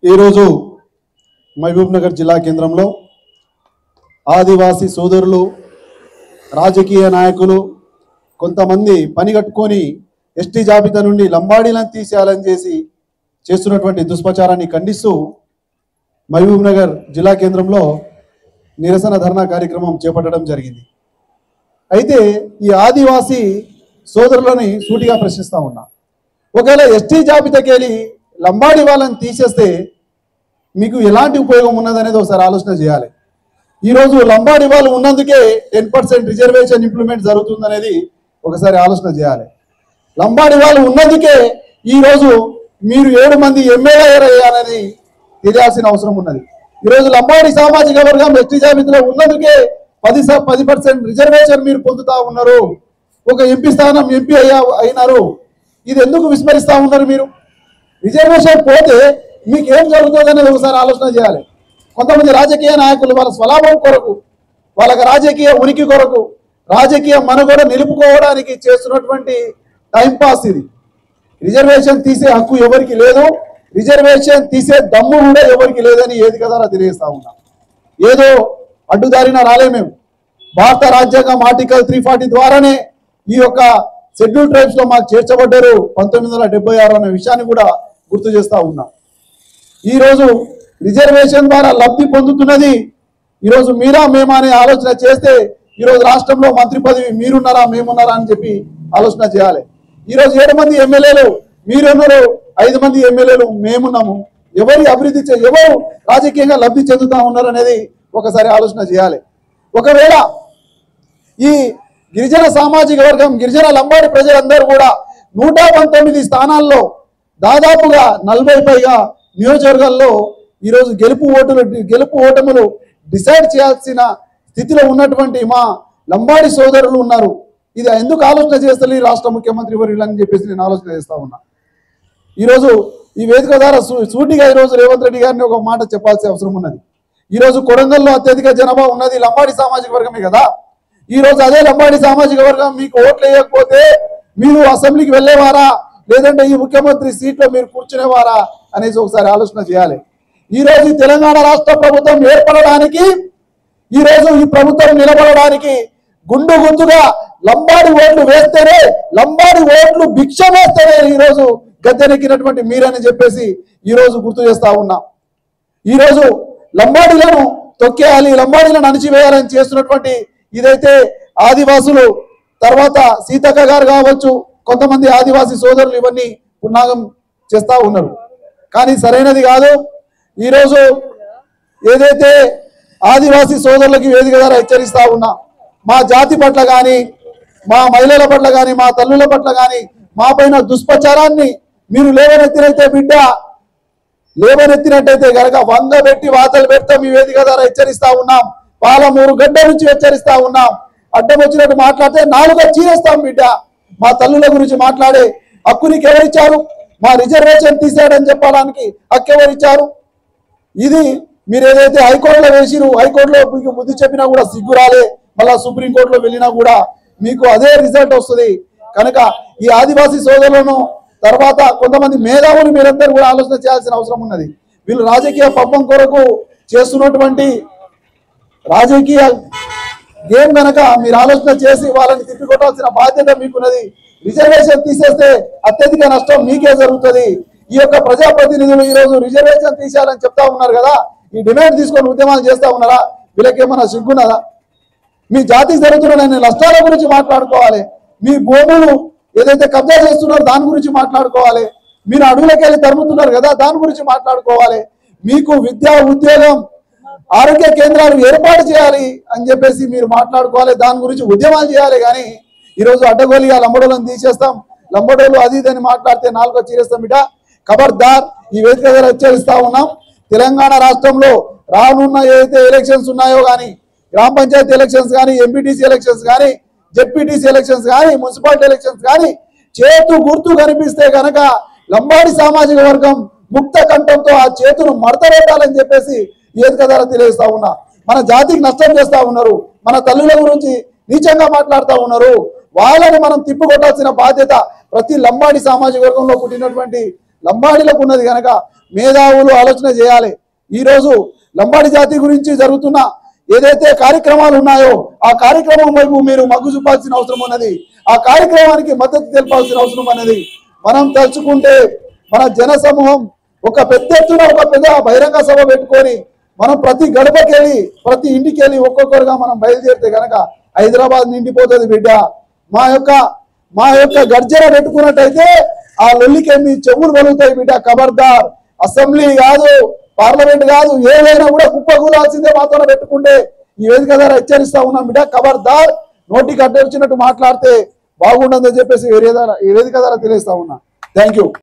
ఈరోజు మహబూబ్ నగర్ జిల్లా కేంద్రంలో ఆదివాసీ సోదరులు, రాజకీయ నాయకులు కొంతమంది పని కట్టుకొని ఎస్టీ జాబితా నుండి లంబాడీలను తీసేయాలని చేస్తున్నటువంటి దుష్ప్రచారాన్ని ఖండిస్తూ మహబూబ్ నగర్ జిల్లా కేంద్రంలో నిరసన ధర్నా కార్యక్రమం చేపట్టడం జరిగింది. అయితే ఈ ఆదివాసీ సోదరులని సూటిగా ప్రశ్నిస్తా ఉన్నా, ఒకవేళ ఎస్టీ జాబితాకి వెళ్ళి లంబాడీ వాళ్ళని తీసేస్తే మీకు ఎలాంటి ఉపయోగం ఉన్నదనేది ఒకసారి ఆలోచన చేయాలి. ఈరోజు లంబాడీ వాళ్ళు ఉన్నందుకే 10% రిజర్వేషన్ ఇంప్లిమెంట్ జరుగుతుందనేది ఒకసారి ఆలోచన చేయాలి. లంబాడీ వాళ్ళు ఉన్నందుకే ఈరోజు మీరు 7 మంది ఎమ్మెల్యే అయ్యారనేది తెలియాల్సిన అవసరం ఉన్నది. ఈరోజు లంబాడీ సామాజిక వర్గం ఎస్టీ జాబితాలో ఉన్నందుకే 10% రిజర్వేషన్ మీరు పొందుతా ఉన్నారు. ఒక ఎంపీ స్థానం ఎంపీ అయినారు. ఇది ఎందుకు విస్మరిస్తా ఉన్నారు? మీరు రిజర్వేషన్ పోతే మీకు ఏం జరుగుతుందనేది ఒకసారి ఆలోచన చేయాలి. కొంతమంది రాజకీయ నాయకులు వాళ్ళ స్వలాభం కొరకు, వాళ్ళకి రాజకీయ ఉనికి కొరకు, రాజకీయ మనుగడ నిలుపుకోవడానికి చేస్తున్నటువంటి టైంపాస్ ఇది. రిజర్వేషన్ తీసే హక్కు ఎవరికి లేదు, రిజర్వేషన్ తీసే దమ్ము కూడా ఎవరికి లేదని ఏది కదా తెలియజేస్తా ఉన్నాం. ఏదో అడ్డుదారిన రాలే మేము. భారత రాజ్యాంగం ఆర్టికల్ 340 ద్వారానే ఈ యొక్క షెడ్యూల్ ట్రైబ్స్ లో మాకు చేర్చబడ్డారు 1976 అనే విషయాన్ని కూడా గుర్తు చేస్తా ఉన్నాం. ఈరోజు రిజర్వేషన్ ద్వారా లబ్ధి పొందుతున్నది ఈరోజు మీరా మేమా అనే ఆలోచన చేస్తే ఈరోజు రాష్ట్రంలో మంత్రి పదవి మీరున్నారా మేమున్నారా అని చెప్పి ఆలోచన చేయాలి. ఈరోజు 7 మంది ఎమ్మెల్యేలు మీరున్నారు, 5 మంది ఎమ్మెల్యేలు మేమున్నాము. ఎవరి అభివృద్ధి ఎవరు రాజకీయంగా లబ్ధి చెందుతా ఉన్నారు అనేది ఒకసారి ఆలోచన చేయాలి. ఒకవేళ ఈ గిరిజన సామాజిక వర్గం, గిరిజన లంబాడి ప్రజలందరూ కూడా 119 స్థానాల్లో దాదాపుగా 40 పైగా నియోజకవర్గాల్లో ఈరోజు గెలుపు ఓటములు డిసైడ్ చేయాల్సిన స్థితిలో ఉన్నటువంటి మా లంబాడి సోదరులు ఉన్నారు. ఇది ఎందుకు ఆలోచన చేస్తారు ఈ రాష్ట్ర ముఖ్యమంత్రి వర్యులు అని చెప్పేసి నేను ఆలోచన చేస్తా ఉన్నా. ఈరోజు ఈ వేదిక ద్వారా సూటిగా ఈరోజు రేవంత్ రెడ్డి గారిని ఒక మాట చెప్పాల్సిన అవసరం ఉన్నది. ఈరోజు కొడంగల్లో అత్యధిక జనాభా ఉన్నది లంబాడి సామాజిక వర్గమే కదా. ఈరోజు అదే లంబాడి సామాజిక వర్గం మీకు ఓట్లు వేయకపోతే మీరు అసెంబ్లీకి వెళ్ళేవారా, లేదంటే ఈ ముఖ్యమంత్రి సీట్లో మీరు కూర్చునేవారా అనేసి ఒకసారి ఆలోచన చేయాలి. ఈరోజు తెలంగాణ రాష్ట్ర ప్రభుత్వం ఏర్పడడానికి, ఈరోజు ఈ ప్రభుత్వం నిలబడడానికి గుండు గుంతుగా లంబాడి ఓట్లు వేస్తేనే, లంబాడి ఓట్లు భిక్ష వేస్తేనే ఈరోజు గద్దెనెక్కినటువంటి మీరని చెప్పేసి ఈరోజు గుర్తు చేస్తా ఉన్నాం. ఈరోజు లంబాడీలను తొక్కేయాలి, లంబాడీలను అణిచివేయాలని చేస్తున్నటువంటి ఇదైతే ఆదివాసులు, తర్వాత సీతక్క గారు కావచ్చు, కొంతమంది ఆదివాసీ సోదరులు ఇవన్నీ పునాగం చేస్తా ఉన్నారు. కానీ సరైనది కాదు. ఈరోజు ఏదైతే ఆదివాసీ సోదరులకి వేదిక ద్వారా హెచ్చరిస్తా ఉన్నా, మా జాతి పట్ల కానీ, మా మహిళల పట్ల కానీ, మా తల్లుల పట్ల కానీ మా పైన దుష్ప్రచారాన్ని మీరు లేవనెత్తినట్టయితే కనుక 100 పెట్టి వాతలు పెడతాం. ఈ వేదిక ద్వారా హెచ్చరిస్తా ఉన్నాం. పాలమూరు గడ్డ నుంచి హెచ్చరిస్తా ఉన్నాం. అడ్డం వచ్చినట్టు మాట్లాడితే 4గా చీరేస్తాం బిడ్డ. మా తల్లుల గురించి మాట్లాడే హక్కు నీకు ఎవరిచ్చారు? మా రిజర్వేషన్ తీసేయడని చెప్పడానికి హక్కు ఎవరిచ్చారు? ఇది మీరు ఏదైతే హైకోర్టులో వేసిరు, హైకోర్టులో మీకు బుద్ధి చెప్పినా కూడా సిగ్గు రాలే, మళ్ళా సుప్రీంకోర్టులో వెళ్ళినా కూడా మీకు అదే రిజల్ట్ వస్తుంది. కనుక ఈ ఆదివాసీ సోదరులను, తర్వాత కొంతమంది మేధావులు మీరందరూ కూడా ఆలోచన చేయాల్సిన అవసరం ఉన్నది. వీళ్ళు రాజకీయ పబ్బం కొరకు చేస్తున్నటువంటి రాజకీయ గేమ్ కనుక మీరు ఆలోచన చేసి వాళ్ళని తిప్పికొట్టాల్సిన బాధ్యత మీకున్నది. రిజర్వేషన్ తీసేస్తే అత్యధిక నష్టం మీకే జరుగుతుంది. ఈ యొక్క ప్రజాప్రతినిధులు ఈరోజు రిజర్వేషన్ తీసేయాలని చెప్తా ఉన్నారు కదా, ఈ డిమాండ్ తీసుకొని ఉద్యమాలు చేస్తా ఉన్నారా? వీళ్ళకేమన్నా సిగ్గున్నదా? మీ జాతికి జరుగుతున్న నష్టాల గురించి మాట్లాడుకోవాలి. మీ భూములు ఏదైతే కబ్జా చేస్తున్నారో దాని గురించి మాట్లాడుకోవాలి. మీరు అడవులకి వెళ్ళి తరుముతున్నారు కదా, దాని గురించి మాట్లాడుకోవాలి. మీకు విద్యా, ఉద్యోగం, ఆరోగ్య కేంద్రాలు ఏర్పాటు చేయాలి అని చెప్పేసి మీరు మాట్లాడుకోవాలి. దాని గురించి ఉద్యమాలు చేయాలి. కానీ ఈరోజు అడ్డగోలిగా లంబడోళ్ళని తీసేస్తాం, లంబడోళ్ళు అది ఇదని మాట్లాడితే 4గా చీరేస్తాం బిడ్డ. ఖబర్దార్. ఈ వేదిక దగ్గర హెచ్చరిస్తా ఉన్నాం. తెలంగాణ రాష్ట్రంలో రానున్న ఏదైతే ఎలక్షన్స్ ఉన్నాయో కానీ, గ్రామ పంచాయతీ ఎలక్షన్స్ కానీ, ఎంపీటీసీ ఎలక్షన్స్ కానీ, జెడ్పీటీసీ ఎలక్షన్స్ కానీ, మున్సిపాలిటీ ఎలక్షన్స్ కానీ చేతు గుర్తు కనిపిస్తే కనుక లంబాడి సామాజిక వర్గం ముక్త కంఠంతో ఆ చేతును మడతపెట్టాలని చెప్పేసి వేదిక ద్వారా తెలియజేస్తా ఉన్నా. మన జాతికి నష్టం చేస్తా ఉన్నారు, మన తల్లుల గురించి నీచంగా మాట్లాడుతూ ఉన్నారు. వాళ్ళని మనం తిప్పుకొట్టాల్సిన బాధ్యత ప్రతి లంబాడి సామాజిక వర్గంలో పుట్టినటువంటి లంబాడీలకు ఉన్నది కనుక మేధావులు ఆలోచన చేయాలి. ఈరోజు లంబాడి జాతి గురించి జరుగుతున్న ఏదైతే కార్యక్రమాలు ఉన్నాయో ఆ కార్యక్రమం వైపు మీరు మగ్గు చూపాల్సిన అవసరం ఉన్నది. ఆ కార్యక్రమానికి మద్దతు తెలపాల్సిన అవసరం ఉన్నది. మనం తలుచుకుంటే మన జన సమూహం ఒక పెద్ద ఎత్తున ఒక పెద్ద బహిరంగ సభ పెట్టుకొని మనం ప్రతి గడపకి వెళ్ళి ప్రతి ఇంటికి వెళ్ళి ఒక్కొక్కరుగా మనం బయలుదేరితే కనుక హైదరాబాద్ నిండిపోతుంది బిడ్డ. మా యొక్క గర్జన పెట్టుకున్నట్టయితే ఆ లొల్లికి మీ చెవులు కలుగుతాయి బిడ్డ. ఖబర్దార్. అసెంబ్లీ కాదు, పార్లమెంట్ కాదు, ఏదైనా కూడా కుప్పకూలాల్సిందే మాత్రం పెట్టుకుంటే ఈ వేదిక ద్వారా హెచ్చరిస్తా ఉన్నాం బిడ్డ. ఖబర్దార్. నోటికి అడ్డొచ్చినట్టు మాట్లాడితే బాగుండదని చెప్పేసి ఈ వేదిక ద్వారా తెలియజేస్తా ఉన్నా. Thank you.